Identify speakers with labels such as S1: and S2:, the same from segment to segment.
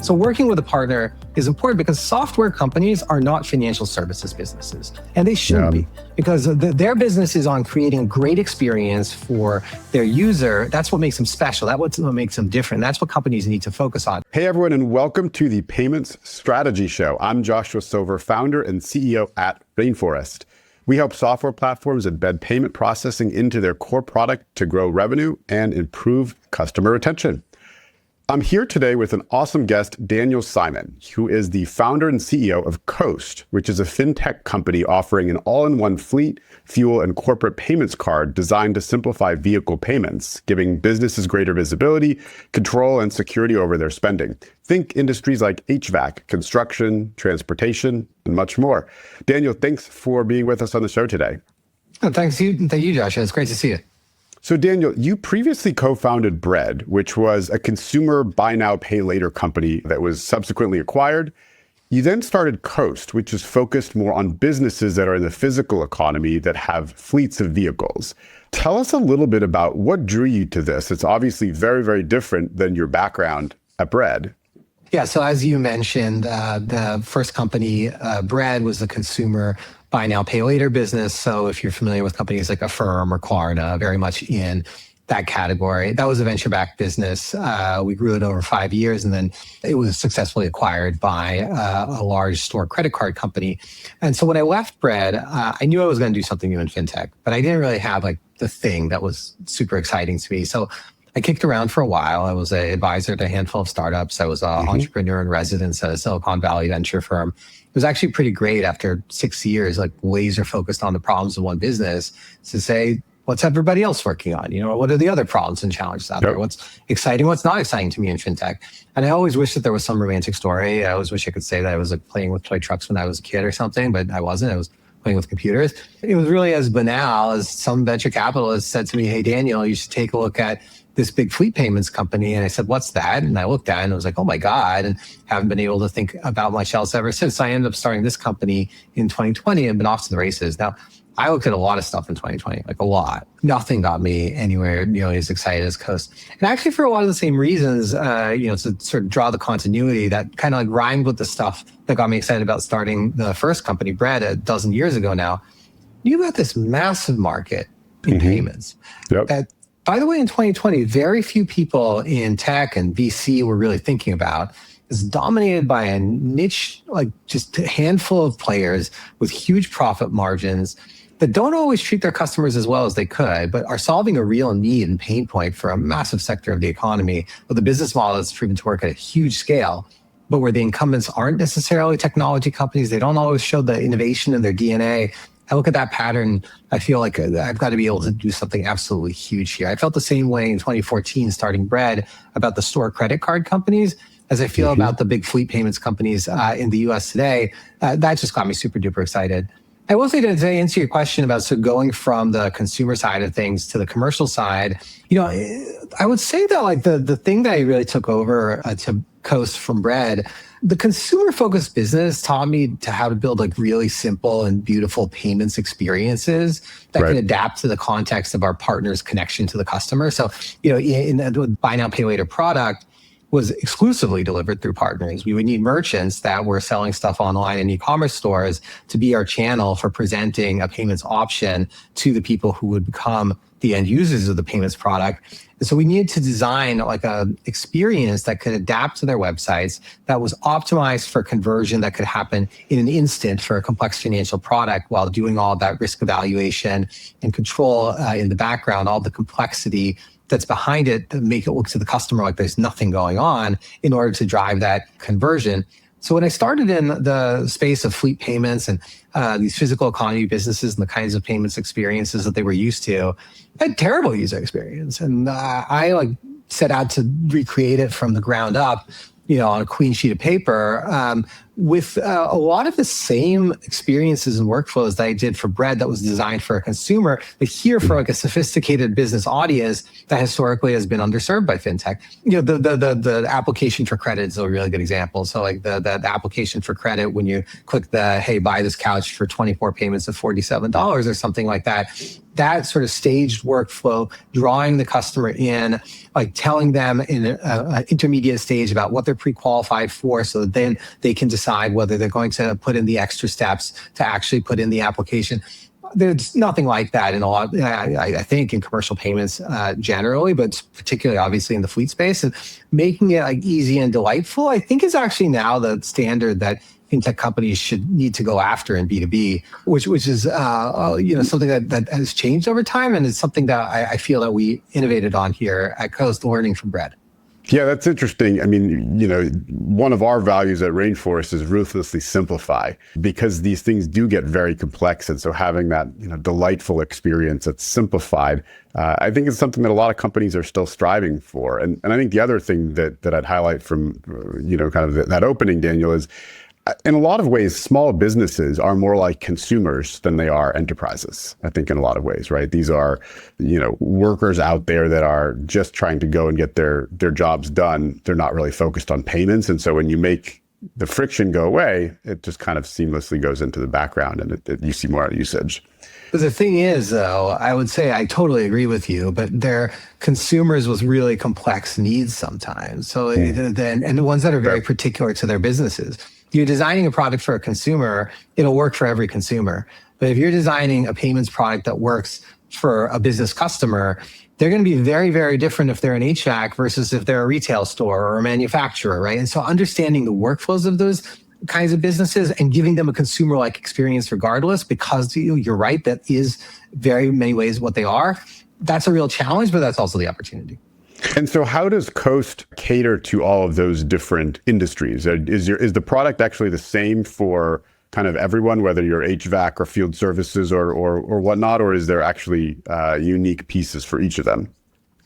S1: So working with a partner is important because software companies are not financial services businesses, and they shouldn't be, because their business is on creating a great experience for their user. That's what makes them special. That's what makes them different. That's what companies need to focus on.
S2: Hey everyone, and welcome to the Payments Strategy Show. I'm Joshua Silver, founder and CEO at Rainforest. We help software platforms embed payment processing into their core product to grow revenue and improve customer retention. I'm here today with an awesome guest, Daniel Simon, who is the founder and CEO of Coast, which is a fintech company offering an all-in-one fleet, fuel, and corporate payments card designed to simplify vehicle payments, giving businesses greater visibility, control, and security over their spending. Think industries like HVAC, construction, transportation, and much more. Daniel, thanks for being with us on the show today.
S1: Oh, thank you, Joshua. It's great to see you.
S2: So Daniel, you previously co-founded Bread, which was a consumer buy now, pay later company that was subsequently acquired. You then started Coast, which is focused more on businesses that are in the physical economy that have fleets of vehicles. Tell us a little bit about what drew you to this. It's obviously very, very different than your background at Bread.
S1: Yeah, so as you mentioned, the first company, Bread, was a consumer buy now, pay later business. So if you're familiar with companies like Affirm or Klarna, very much in that category. That was a venture-backed business. We grew it over 5 years, and then it was successfully acquired by a large store credit card company. And so when I left Bread, I knew I was going to do something new in fintech, but I didn't really have like the thing that was super exciting to me. So I kicked around for a while. I was an advisor to a handful of startups. I was an entrepreneur in residence at a Silicon Valley venture firm. It was actually pretty great after 6 years, like laser focused on the problems of one business, to say, what's everybody else working on? You know, what are the other problems and challenges out there? What's exciting? What's not exciting to me in fintech? And I always wish that there was some romantic story. I always wish I could say that I was like playing with toy trucks when I was a kid or something, but I wasn't. I was playing with computers. It was really as banal as some venture capitalists said to me, hey, Daniel, you should take a look at this big fleet payments company. And I said, what's that? And I looked at it and I was like, oh my God, and haven't been able to think about much else ever since. I ended up starting this company in 2020 and been off to the races. Now, I looked at a lot of stuff in 2020, like a lot. Nothing got me anywhere nearly as excited as Coast. And actually for a lot of the same reasons, to sort of draw the continuity that kind of like rhymed with the stuff that got me excited about starting the first company, Bread, a dozen years ago now. You got this massive market in payments. That, by the way, in 2020, very few people in tech and VC were really thinking about. It's dominated by a niche, like just a handful of players with huge profit margins that don't always treat their customers as well as they could, but are solving a real need and pain point for a massive sector of the economy with a business model that's proven to work at a huge scale, but where the incumbents aren't necessarily technology companies. They don't always show the innovation in their DNA. I look at that pattern, I feel like I've got to be able to do something absolutely huge here. I felt the same way in 2014 starting Bread about the store credit card companies as I feel about the big fleet payments companies in the US today. That just got me super duper excited. I will say to answer your question about going from the consumer side of things to the commercial side, I would say that like the thing that I really took over to Coast from Bread, the consumer-focused business taught me how to build like really simple and beautiful payments experiences that can adapt to the context of our partner's connection to the customer. So, in the buy now, pay later product was exclusively delivered through partners. We would need merchants that were selling stuff online in e-commerce stores to be our channel for presenting a payments option to the people who would become the end users of the payments product. And so we needed to design like a experience that could adapt to their websites, that was optimized for conversion that could happen in an instant for a complex financial product, while doing all that risk evaluation and control in the background, all the complexity that's behind it to make it look to the customer like there's nothing going on in order to drive that conversion. So when I started in the space of fleet payments and these physical economy businesses and the kinds of payments experiences that they were used to, I had terrible user experience. And I set out to recreate it from the ground up, on a clean sheet of paper. with a lot of the same experiences and workflows that I did for Bread that was designed for a consumer, but here for like a sophisticated business audience that historically has been underserved by fintech. The application for credit is a really good example. So like the application for credit, when you click the, hey, buy this couch for 24 payments of $47 or something like that sort of staged workflow, drawing the customer in, like telling them in an intermediate stage about what they're pre-qualified for, so that then they can decide whether they're going to put in the extra steps to actually put in the application. There's nothing like that in a lot, I think, in commercial payments generally, but particularly obviously in the fleet space. And making it like easy and delightful, I think, is actually now the standard that fintech companies should need to go after in B2B, which is something that has changed over time, and it's something that I feel that we innovated on here at Coast, learning from Bread.
S2: Yeah, that's interesting. I mean, one of our values at Rainforest is ruthlessly simplify, because these things do get very complex. And so having that, delightful experience that's simplified, I think is something that a lot of companies are still striving for. And I think the other thing that I'd highlight from, kind of that opening, Daniel, is in a lot of ways, small businesses are more like consumers than they are enterprises, I think, in a lot of ways, right? These are, workers out there that are just trying to go and get their jobs done. They're not really focused on payments. And so when you make the friction go away, it just kind of seamlessly goes into the background, and you see more usage.
S1: But the thing is, though, I would say I totally agree with you, but they're consumers with really complex needs sometimes. So and the ones that are very particular to their businesses. You're designing a product for a consumer, it'll work for every consumer. But if you're designing a payments product that works for a business customer, they're going to be very, very different if they're an HVAC versus if they're a retail store or a manufacturer, right? And so understanding the workflows of those kinds of businesses and giving them a consumer-like experience regardless, because you're right, that is very many ways what they are. That's a real challenge, but that's also the opportunity.
S2: And so how does Coast cater to all of those different industries? Is the product actually the same for kind of everyone, whether you're HVAC or field services or whatnot, or is there actually unique pieces for each of them?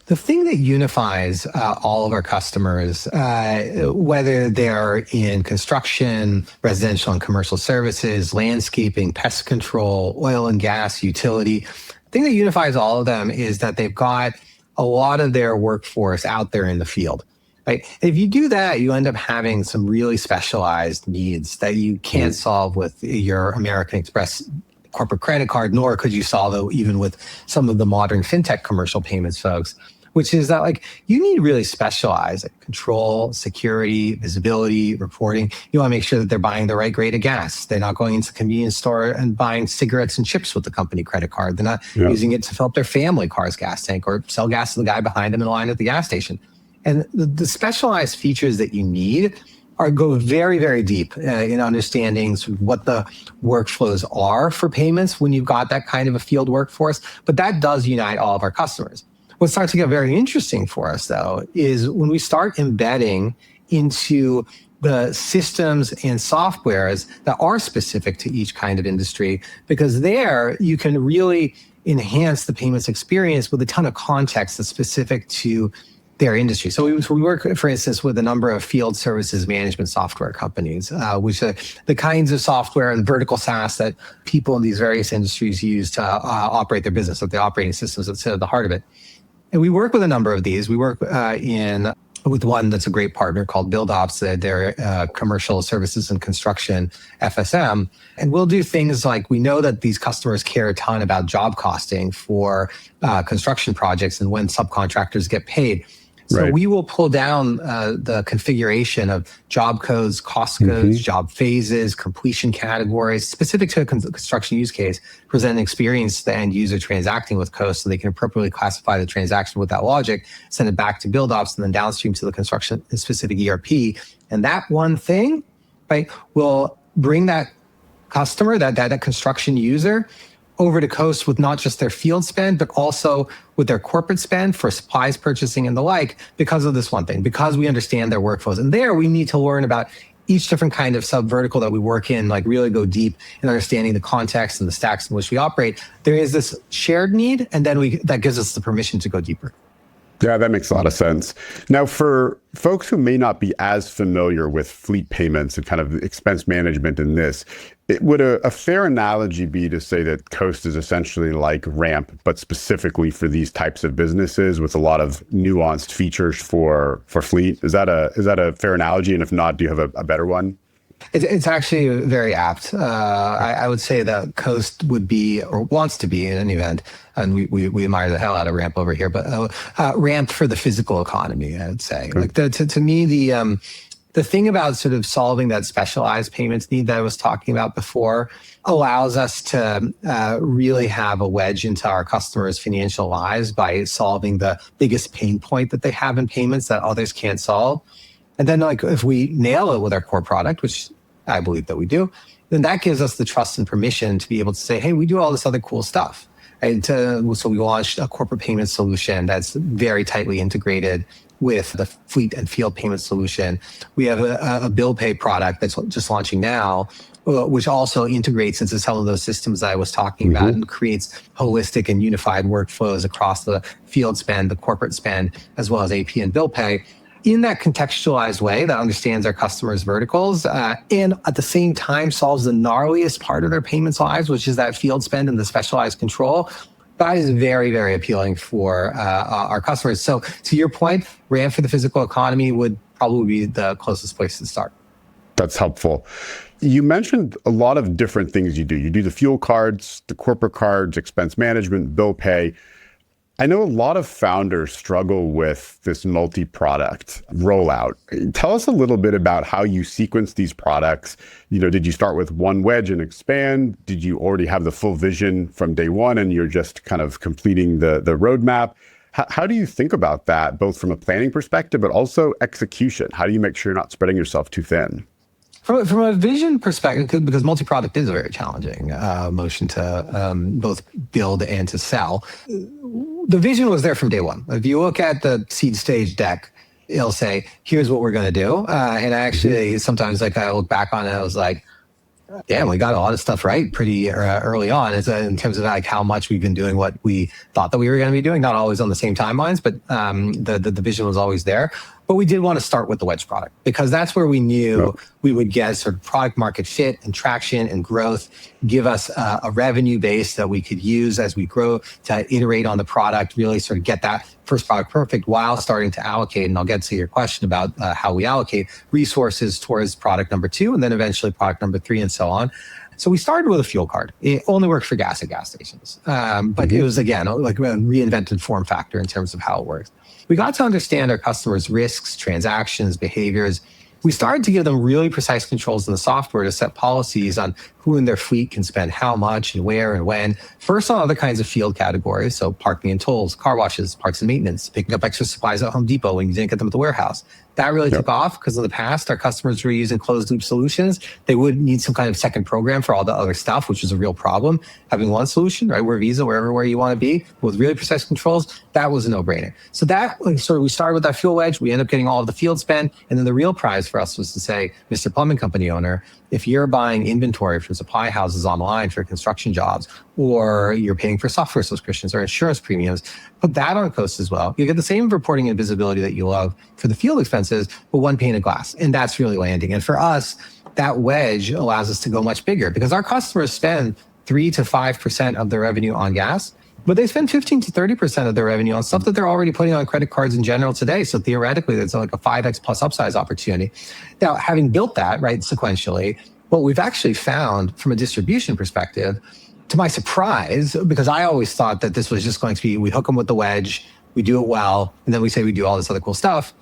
S1: The thing that unifies all of our customers, whether they're in construction, residential and commercial services, landscaping, pest control, oil and gas, utility, the thing that unifies all of them is that they've got a lot of their workforce out there in the field, right? If you do that, you end up having some really specialized needs that you can't solve with your American Express corporate credit card, nor could you solve it even with some of the modern fintech commercial payments folks, which is that you need really specialized control, security, visibility, reporting. You want to make sure that they're buying the right grade of gas. They're not going into the convenience store and buying cigarettes and chips with the company credit card. They're not using it to fill up their family car's gas tank or sell gas to the guy behind them in line at the gas station. And the specialized features that you need go very, very deep in understanding sort of what the workflows are for payments when you've got that kind of a field workforce. But that does unite all of our customers. What starts to get very interesting for us, though, is when we start embedding into the systems and softwares that are specific to each kind of industry, because there you can really enhance the payments experience with a ton of context that's specific to their industry. So we work, for instance, with a number of field services management software companies, which are the kinds of software and vertical SaaS that people in these various industries use to operate their business, like the operating systems that's at the heart of it. And we work with a number of these. We work with one that's a great partner called BuildOps. They're commercial services and construction FSM. And we'll do things like, we know that these customers care a ton about job costing for construction projects and when subcontractors get paid. So we will pull down the configuration of job codes, cost codes, job phases, completion categories, specific to a construction use case, present an experience to the end user transacting with Coast so they can appropriately classify the transaction with that logic, send it back to BuildOps, and then downstream to the construction specific ERP. And that one thing, right, will bring that customer, that construction user, over to Coast with not just their field spend, but also with their corporate spend for supplies purchasing and the like, because of this one thing, because we understand their workflows. And there we need to learn about each different kind of sub-vertical that we work in, really go deep in understanding the context and the stacks in which we operate. There is this shared need, and then that gives us the permission to go deeper.
S2: Yeah, that makes a lot of sense. Now, for folks who may not be as familiar with fleet payments and kind of expense management in this, would a fair analogy be to say that Coast is essentially like Ramp, but specifically for these types of businesses with a lot of nuanced features for fleet? Is that a fair analogy? And if not, do you have a better one?
S1: It's actually very apt. I would say that Coast would be, or wants to be in any event, and we admire the hell out of Ramp over here, but Ramp for the physical economy, I would say.
S2: Okay.
S1: Like to me, the thing about sort of solving that specialized payments need that I was talking about before allows us to really have a wedge into our customers' financial lives by solving the biggest pain point that they have in payments that others can't solve. And then like if we nail it with our core product, which I believe that we do, then that gives us the trust and permission to be able to say, hey, we do all this other cool stuff. And so we launched a corporate payment solution that's very tightly integrated with the fleet and field payment solution. We have a bill pay product that's just launching now, which also integrates into some of those systems that I was talking about and creates holistic and unified workflows across the field spend, the corporate spend, as well as AP and bill pay, in that contextualized way that understands our customers' verticals and at the same time solves the gnarliest part of their payments lives, which is that field spend and the specialized control. That is very, very appealing for our customers. So to your point, Ramp for the physical economy would probably be the closest place to start.
S2: That's helpful. You mentioned a lot of different things you do. You do the fuel cards, the corporate cards, expense management, bill pay. I know a lot of founders struggle with this multi-product rollout. Tell us a little bit about how you sequence these products. Did you start with one wedge and expand? Did you already have the full vision from day one and you're just kind of completing the roadmap? How do you think about that, both from a planning perspective, but also execution? How do you make sure you're not spreading yourself too thin?
S1: From a vision perspective, because multi-product is a very challenging motion to both build and to sell, the vision was there from day one. If you look at the seed stage deck, it'll say, here's what we're going to do. And actually, sometimes I look back on it, I was like, damn, we got a lot of stuff right pretty early on in terms of how much we've been doing what we thought that we were going to be doing, not always on the same timelines, but the vision was always there. But we did want to start with the wedge product because that's where we knew we would get sort of product market fit and traction and growth, give us a revenue base that we could use as we grow to iterate on the product, really sort of get that first product perfect while starting to allocate. And I'll get to your question about how we allocate resources towards product number 2 and then eventually product number 3 and so on. So we started with a fuel card. It only worked for gas at gas stations. But it was, again, like a reinvented form factor in terms of how it works. We got to understand our customers' risks, transactions, behaviors. We started to give them really precise controls in the software to set policies on who in their fleet can spend how much and where and when. First on other kinds of field categories, so parking and tolls, car washes, parts and maintenance, picking up extra supplies at Home Depot when you didn't get them at the warehouse. That really took off because in the past, our customers were using closed loop solutions. They would need some kind of second program for all the other stuff, which is a real problem. Having one solution, right, where Visa, wherever you want to be, with really precise controls, that was a no-brainer. So that, we started with that fuel wedge. We ended up getting all of the field spend. And then the real prize for us was to say, Mr. Plumbing Company owner, if you're buying inventory from supply houses online for construction jobs, or you're paying for software subscriptions or insurance premiums, put that on Coast as well. You get the same reporting and visibility that you love for the field expenses, but one pane of glass. And that's really landing. And for us, that wedge allows us to go much bigger because our customers spend 3 to 5% of their revenue on gas, but they spend 15 to 30% of their revenue on stuff that they're already putting on credit cards in general today. So theoretically, that's like a 5x plus upsize opportunity. Now, having built that, right, sequentially, what we've actually found from a distribution perspective, to my surprise, because I always thought that this was just going to be, we hook them with the wedge, we do it well, and then we say we do all this other cool stuff.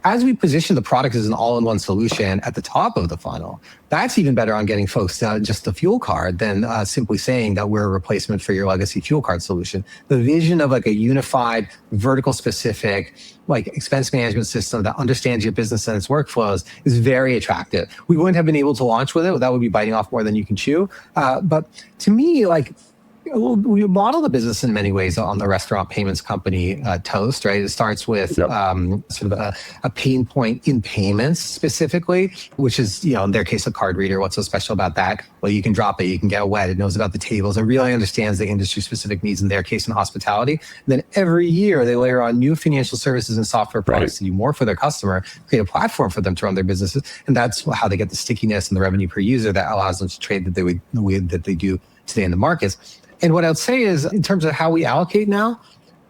S1: As we position the product as an all-in-one solution at the top of the funnel, that's even better on getting folks just the fuel card than simply saying that we're a replacement for your legacy fuel card solution. The vision of like a unified, vertical-specific, like expense management system that understands your business and its workflows is very attractive. We wouldn't have been able to launch with it. That would be biting off more than you can chew. But to me, like, Well, we model the business in many ways on the restaurant payments company Toast, right? It starts with sort of a pain point in payments specifically, which is, in their case, a card reader. What's so special about that? Well, you can drop it, you can get wet. It knows about the tables. It really understands the industry specific needs, in their case, in hospitality. And then every year they layer on new financial services and software products to do more for their customer, create a platform for them to run their businesses. And that's how they get the stickiness and the revenue per user that allows them to trade the way that they do today in the markets. And what I would say is, in terms of how we allocate now,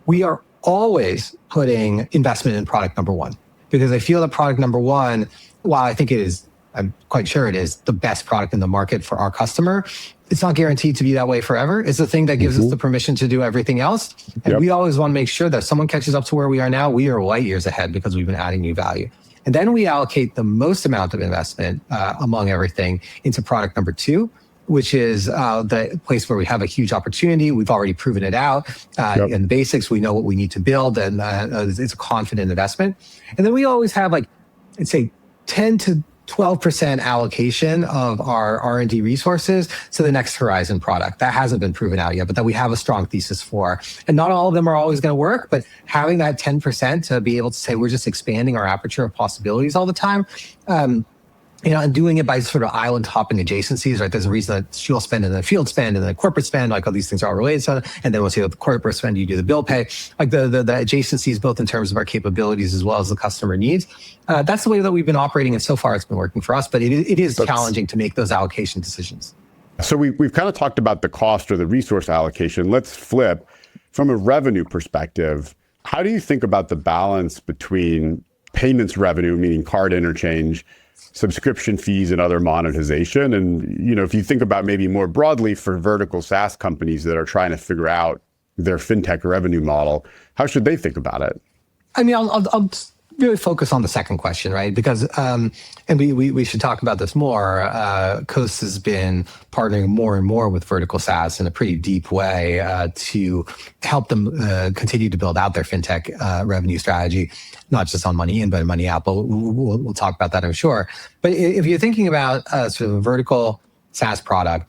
S1: we are always putting investment in product number one, because I feel that product number one, while I think it is, I'm quite sure it is the best product in the market for our customer, it's not guaranteed to be that way forever. It's the thing that gives us the permission to do everything else. And we always want to make sure that if someone catches up to where we are now, we are light years ahead because we've been adding new value. And then we allocate the most amount of investment among everything into product number two, which is the place where we have a huge opportunity. We've already proven it out. In the basics, we know what we need to build, and it's a confident investment. And then we always have, I'd say 10 to 12% allocation of our R&D resources to the next horizon product. That hasn't been proven out yet, but that we have a strong thesis for. And not all of them are always going to work, but having that 10% to be able to say we're just expanding our aperture of possibilities all the time, and doing it by sort of island hopping adjacencies, right? There's a reason that fuel spend and then field spend and then corporate spend, all these things are all related to it. And then once you have the corporate spend, you do the bill pay, the adjacencies, both in terms of our capabilities as well as the customer needs. That's the way that we've been operating, and so far it's been working for us, but it is challenging to make those allocation decisions.
S2: So we've kind of talked about the cost or the resource allocation. Let's flip from a revenue perspective. How do you think about the balance between payments revenue, meaning card interchange, subscription fees, and other monetization? And, if you think about maybe more broadly for vertical SaaS companies that are trying to figure out their fintech revenue model, how should they think about it?
S1: I mean, I'll really focus on the second question, right? Because, and we should talk about this more. Coast has been partnering more and more with vertical SaaS in a pretty deep way to help them continue to build out their fintech revenue strategy, not just on money in, but money out. But we'll talk about that, I'm sure. But if you're thinking about sort of a vertical SaaS product,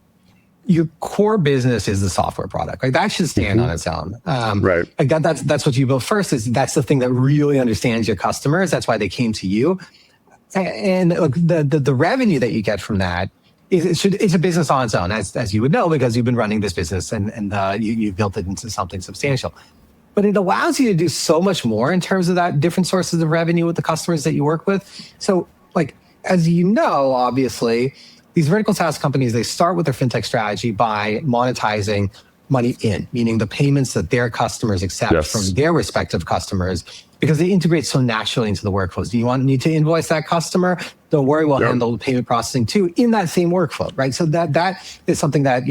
S1: your core business is the software product, right? That should stand on its own.
S2: Right.
S1: That's what you build first. That's the thing that really understands your customers. That's why they came to you. And the revenue that you get from that it's a business on its own, as you would know, because you've been running this business and you built it into something substantial. But it allows you to do so much more in terms of that different sources of revenue with the customers that you work with. So, as you know, obviously, these vertical SaaS companies, they start with their fintech strategy by monetizing money in, meaning the payments that their customers accept from their respective customers, because they integrate so naturally into the workflows. Do you need to invoice that customer? Don't worry, we'll handle the payment processing too in that same workflow, right? So that is something that,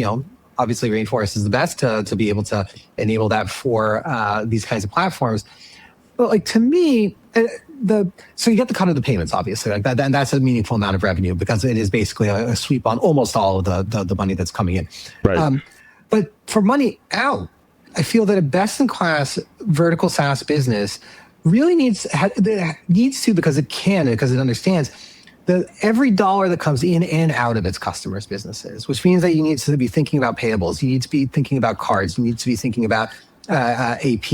S1: obviously Rainforest is the best to be able to enable that for these kinds of platforms. But to me, so you get the cut of the payments, obviously, that, and that's a meaningful amount of revenue because it is basically a sweep on almost all of the money that's coming in.
S2: Right.
S1: But for money out, I feel that a best-in-class vertical SaaS business really needs to, because it understands that every dollar that comes in and out of its customers' businesses, which means that you need to be thinking about payables, you need to be thinking about cards, you need to be thinking about AP.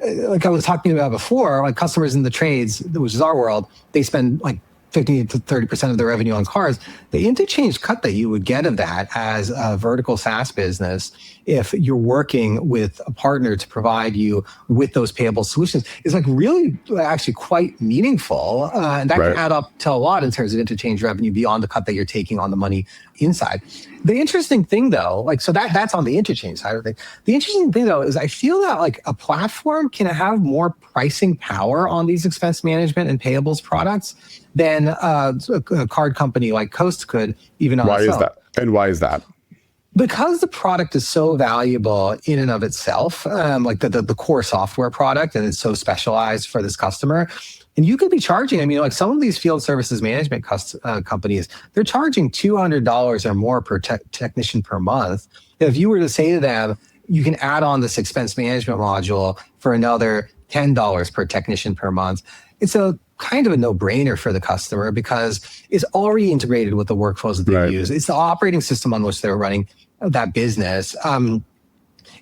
S1: Like I was talking about before, customers in the trades, which is our world, they spend 50 to 30% of their revenue on cars. The interchange cut that you would get of that as a vertical SaaS business, if you're working with a partner to provide you with those payable solutions, is really actually quite meaningful. And that can add up to a lot in terms of interchange revenue beyond the cut that you're taking on the money inside. The interesting thing though, so that's on the interchange side of things. The interesting thing though is I feel that a platform can have more pricing power on these expense management and payables products than a card company like Coast could, even on its own.
S2: Why is that? And why is that?
S1: Because the product is so valuable in and of itself, the core software product, and it's so specialized for this customer. And you could be charging, some of these field services management companies, they're charging $200 or more per technician per month. If you were to say to them, you can add on this expense management module for another $10 per technician per month, it's a kind of a no-brainer for the customer because it's already integrated with the workflows that they use. It's the operating system on which they're running that business.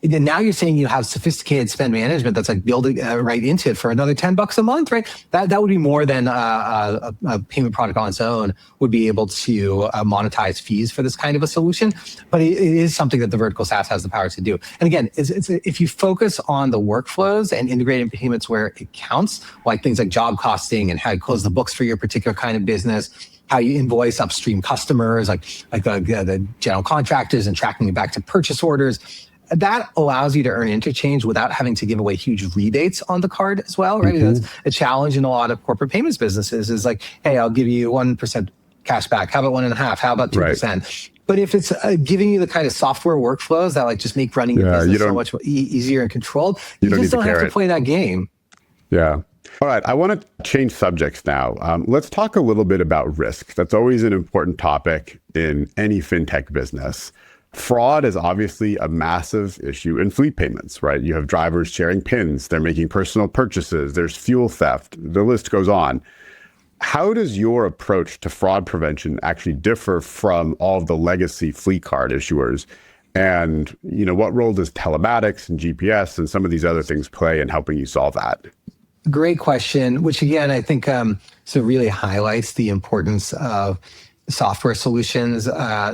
S1: And then now you're saying you have sophisticated spend management that's like building right into it for another $10 a month, right? That would be more than a payment product on its own would be able to monetize fees for this kind of a solution. But it is something that the vertical SaaS has the power to do. And again, if you focus on the workflows and integrating payments where it counts, like things like job costing and how you close the books for your particular kind of business, how you invoice upstream customers, like the general contractors, and tracking it back to purchase orders, that allows you to earn interchange without having to give away huge rebates on the card as well, right? That's a challenge in a lot of corporate payments businesses is like, hey, I'll give you 1% cash back. How about 1.5%? How about 2%? Right. But if it's giving you the kind of software workflows that like just make running your business so much easier and controlled, you just don't have to play that game.
S2: Yeah. All right. I want to change subjects now. Let's talk a little bit about risk. That's always an important topic in any fintech business. Fraud is obviously a massive issue in fleet payments, right? You have drivers sharing PINs. They're making personal purchases. There's fuel theft. The list goes on. How does your approach to fraud prevention actually differ from all of the legacy fleet card issuers? And, what role does telematics and GPS and some of these other things play in helping you solve that?
S1: Great question, which again, I think so really highlights the importance of software solutions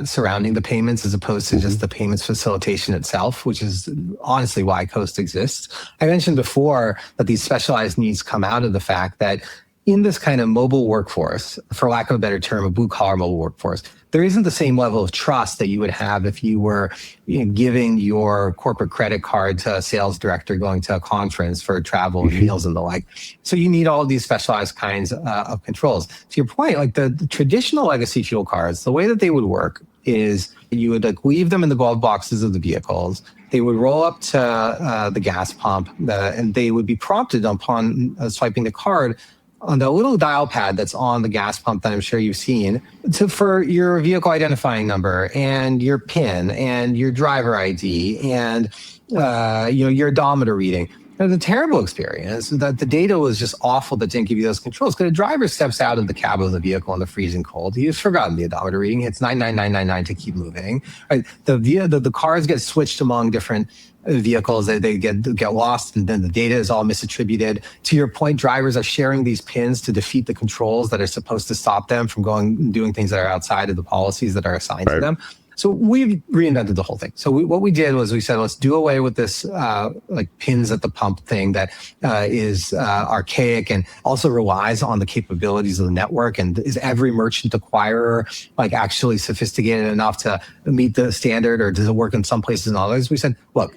S1: surrounding the payments as opposed to just the payments facilitation itself, which is honestly why Coast exists. I mentioned before that these specialized needs come out of the fact that in this kind of mobile workforce, for lack of a better term, a blue-collar mobile workforce, there isn't the same level of trust that you would have if you were giving your corporate credit card to a sales director going to a conference for travel and meals and the like. So you need all of these specialized kinds of controls. To your point, like the traditional legacy fuel cards, the way that they would work is you would like leave them in the glove boxes of the vehicles. They would roll up to the gas pump and they would be prompted upon swiping the card on the little dial pad that's on the gas pump that I'm sure you've seen for your vehicle identifying number and your PIN and your driver ID and your odometer reading. It was a terrible experience that the data was just awful that didn't give you those controls. Because a driver steps out of the cab of the vehicle in the freezing cold. He's forgotten the odometer reading. It's 99999 to keep moving. Right? The cars get switched among different vehicles. They get lost, and then the data is all misattributed. To your point, drivers are sharing these pins to defeat the controls that are supposed to stop them from going and doing things that are outside of the policies that are assigned to them. So we've reinvented the whole thing. So what we did was we said, let's do away with this like pins at the pump thing that is archaic and also relies on the capabilities of the network. And is every merchant acquirer like actually sophisticated enough to meet the standard, or does it work in some places and others? We said, look,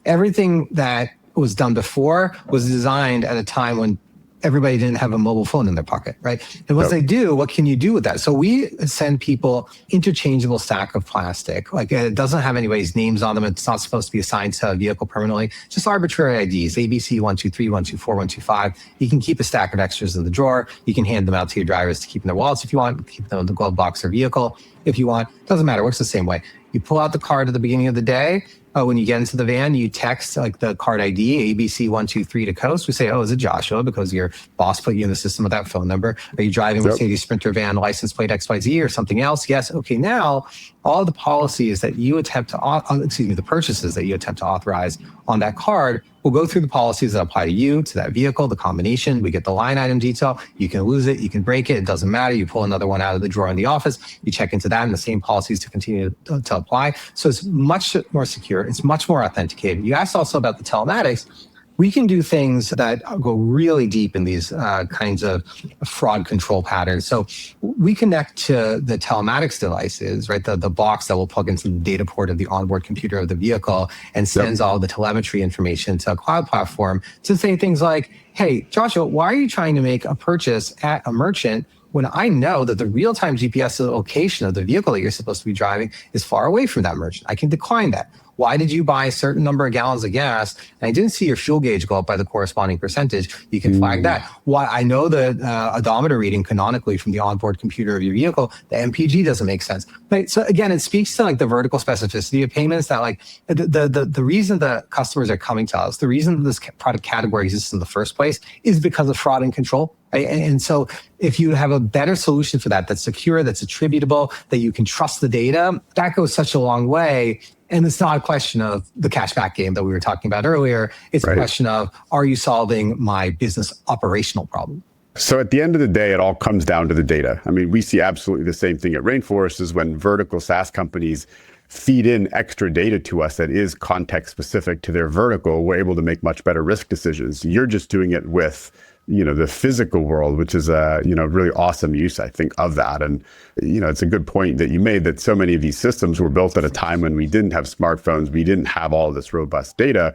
S1: everything that was done before was designed at a time when everybody didn't have a mobile phone in their pocket, right? And once they do, what can you do with that? So we send people interchangeable stack of plastic. Like it doesn't have anybody's names on them. It's not supposed to be assigned to a vehicle permanently. Just arbitrary IDs, ABC 123, 124, 125. You can keep a stack of extras in the drawer. You can hand them out to your drivers to keep in their wallets if you want. Keep them in the glove box or vehicle if you want. Doesn't matter. Works the same way. You pull out the card at the beginning of the day. When you get into the van, you text like the card ID, ABC123 to Coast. We say, oh, is it Joshua? Because your boss put you in the system with that phone number. Are you driving Mercedes Sprinter van, license plate XYZ or something else? Yes. Okay. Now, all the policies that you attempt to, the purchases that you attempt to authorize on that card will go through the policies that apply to you, to that vehicle, the combination. We get the line item detail. You can lose it. You can break it. It doesn't matter. You pull another one out of the drawer in the office. You check into that and the same policies to continue to apply. So it's much more secure. It's much more authenticated. You asked also about the telematics. We can do things that go really deep in these kinds of fraud control patterns. So we connect to the telematics devices, right? The box that will plug into the data port of the onboard computer of the vehicle and sends all the telemetry information to a cloud platform to say things like, hey, Joshua, why are you trying to make a purchase at a merchant when I know that the real-time GPS location of the vehicle that you're supposed to be driving is far away from that merchant? I can decline that. Why did you buy a certain number of gallons of gas and I didn't see your fuel gauge go up by the corresponding percentage? You can flag that. Why I know the odometer reading canonically from the onboard computer of your vehicle, the MPG doesn't make sense. Right? So again, it speaks to like the vertical specificity of payments that like the reason that customers are coming to us, the reason this product category exists in the first place is because of fraud and control. And so if you have a better solution for that, that's secure, that's attributable, that you can trust the data, that goes such a long way And it's not a question of the cashback game that we were talking about earlier. It's a question of, are you solving my business operational problem?
S2: So at the end of the day, it all comes down to the data. I mean, we see absolutely the same thing at Rainforest is when vertical SaaS companies feed in extra data to us that is context specific to their vertical, we're able to make much better risk decisions. You're just doing it with, the physical world, which is a, really awesome use, I think, of that. And, it's a good point that you made that so many of these systems were built at a time when we didn't have smartphones, we didn't have all of this robust data.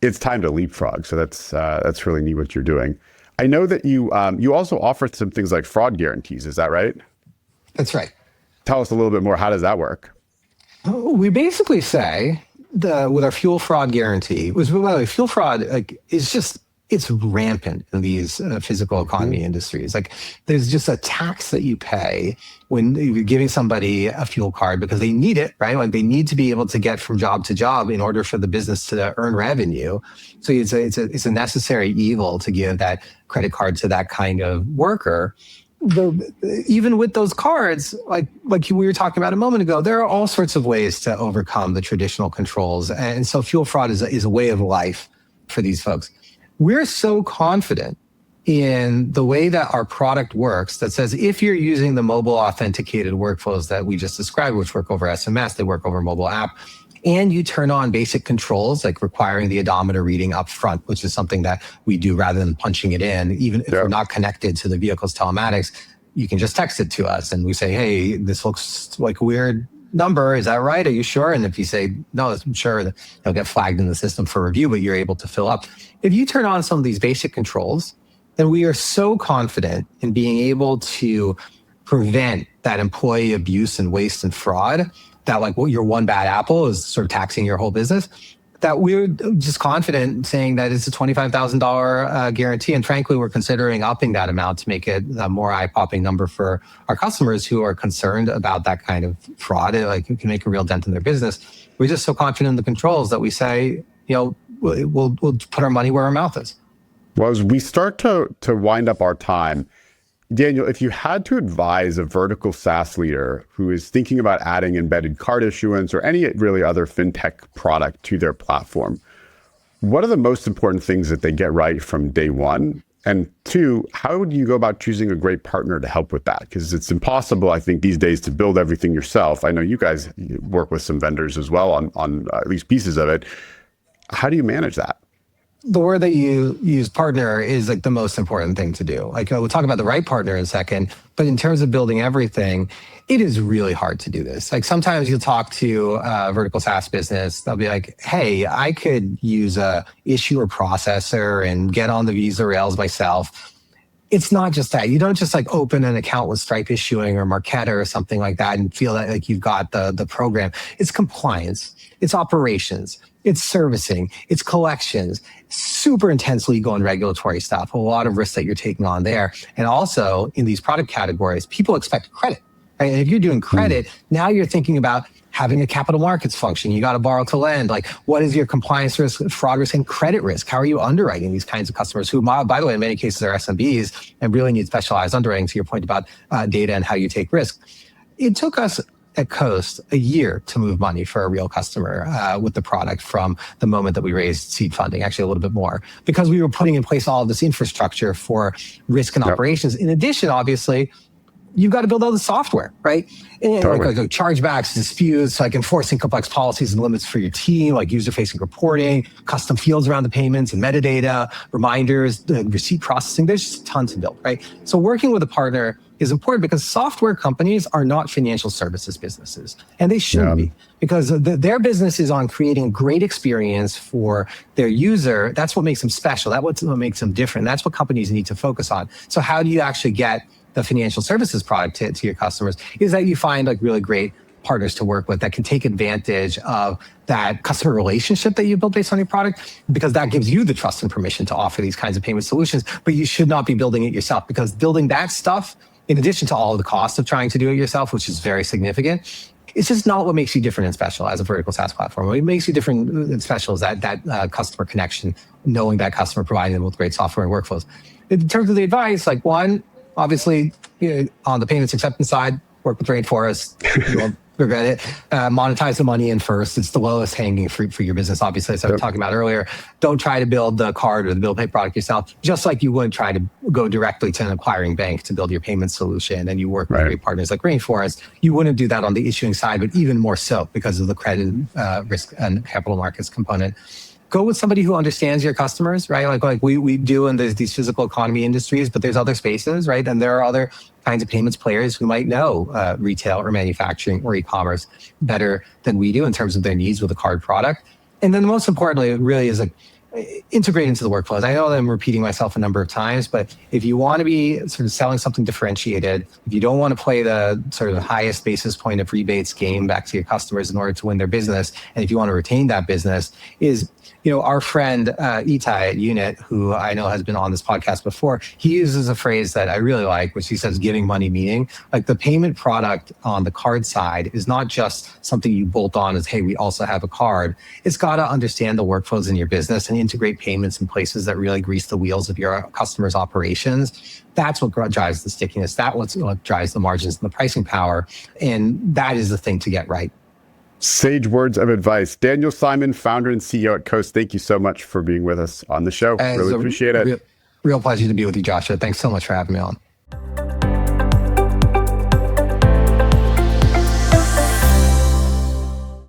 S2: It's time to leapfrog. So that's really neat what you're doing. I know that you also offer some things like fraud guarantees. Is that right?
S1: That's right.
S2: Tell us a little bit more. How does that work?
S1: We basically say with our fuel fraud guarantee, fuel fraud it's rampant in these physical economy industries. Like there's just a tax that you pay when you're giving somebody a fuel card because they need it, right? Like they need to be able to get from job to job in order for the business to earn revenue. So it's a necessary evil to give that credit card to that kind of worker. Even with those cards, like we were talking about a moment ago, there are all sorts of ways to overcome the traditional controls. And so fuel fraud is a way of life for these folks. We're so confident in the way that our product works that says if you're using the mobile authenticated workflows that we just described, which work over SMS, they work over mobile app, and you turn on basic controls like requiring the odometer reading up front, which is something that we do rather than punching it in. Even if we're not connected to the vehicle's telematics, you can just text it to us and we say, hey, this looks like a weird number. Is that right? Are you sure? And if you say, no, I'm sure, that it'll get flagged in the system for review, but you're able to fill up. If you turn on some of these basic controls, then we are so confident in being able to prevent that employee abuse and waste and fraud that your one bad apple is sort of taxing your whole business, that we're just confident saying that it's a $25,000 guarantee. And frankly, we're considering upping that amount to make it a more eye-popping number for our customers who are concerned about that kind of fraud. It can make a real dent in their business. We're just so confident in the controls that we say, we'll put our money where our mouth is.
S2: Well, as we start to wind up our time, Daniel, if you had to advise a vertical SaaS leader who is thinking about adding embedded card issuance or any really other fintech product to their platform, what are the most important things that they get right from day one? And two, how would you go about choosing a great partner to help with that? Because it's impossible, I think, these days to build everything yourself. I know you guys work with some vendors as well on at least pieces of it. How do you manage that?
S1: The word that you use, partner, is the most important thing to do. We'll talk about the right partner in a second, but in terms of building everything, it is really hard to do this. Sometimes you'll talk to a vertical SaaS business, they'll be like, hey, I could use a issuer processor and get on the Visa rails myself. It's not just that. You don't just open an account with Stripe Issuing or Marqeta or something like that and feel that you've got the program. It's compliance, it's operations, it's servicing, it's collections, super intense legal and regulatory stuff, a lot of risks that you're taking on there. And also in these product categories, people expect credit. Right? And if you're doing credit, now you're thinking about having a capital markets function. You got to borrow to lend. What is your compliance risk, fraud risk, and credit risk? How are you underwriting these kinds of customers who, by the way, in many cases are SMBs and really need specialized underwriting, to your point about data and how you take risk. It took us at Coast a year to move money for a real customer with the product from the moment that we raised seed funding, actually a little bit more, because we were putting in place all of this infrastructure for risk and operations. In addition, obviously, you've got to build all the software, right? And chargebacks, disputes, enforcing complex policies and limits for your team, user-facing reporting, custom fields around the payments and metadata, reminders, receipt processing. There's just tons to build, right? So working with a partner is important because software companies are not financial services businesses, and they shouldn't be, because their business is on creating a great experience for their user. That's what makes them special. That's what makes them different. That's what companies need to focus on. So how do you actually get the financial services product to your customers? Is that you find really great partners to work with that can take advantage of that customer relationship that you built based on your product, because that gives you the trust and permission to offer these kinds of payment solutions. But you should not be building it yourself, because building that stuff, in addition to all of the cost of trying to do it yourself, which is very significant, it's just not what makes you different and special as a vertical SaaS platform. What makes you different and special is that customer connection, knowing that customer, providing them with great software and workflows. In terms of the advice, one, obviously, on the payments acceptance side, work with Rainforest. regret it. Monetize the money in first. It's the lowest hanging fruit for your business. Obviously, as I was talking about earlier, don't try to build the card or the bill pay product yourself, just like you would try to go directly to an acquiring bank to build your payment solution. And you work with great partners like Rainforest. You wouldn't do that on the issuing side, but even more so because of the credit risk and capital markets component. Go with somebody who understands your customers, right? Like we do in these physical economy industries, but there's other spaces, right? And there are other kinds of payments players who might know retail or manufacturing or e-commerce better than we do in terms of their needs with a card product. And then most importantly, it really is integrate into the workflows. I know that I'm repeating myself a number of times, but if you want to be sort of selling something differentiated, if you don't want to play the sort of highest basis point of rebates game back to your customers in order to win their business, and if you want to retain that business, is our friend Itai at Unit, who I know has been on this podcast before, he uses a phrase that I really like, which he says, giving money meaning. Like the payment product on the card side is not just something you bolt on as, hey, we also have a card. It's got to understand the workflows in your business and integrate payments in places that really grease the wheels of your customers' operations. That's what drives the stickiness. That's what drives the margins and the pricing power. And that is the thing to get right.
S2: Sage words of advice. Daniel Simon, founder and CEO at Coast, thank you so much for being with us on the show. Really appreciate it.
S1: Real pleasure to be with you, Joshua. Thanks so much for having me on.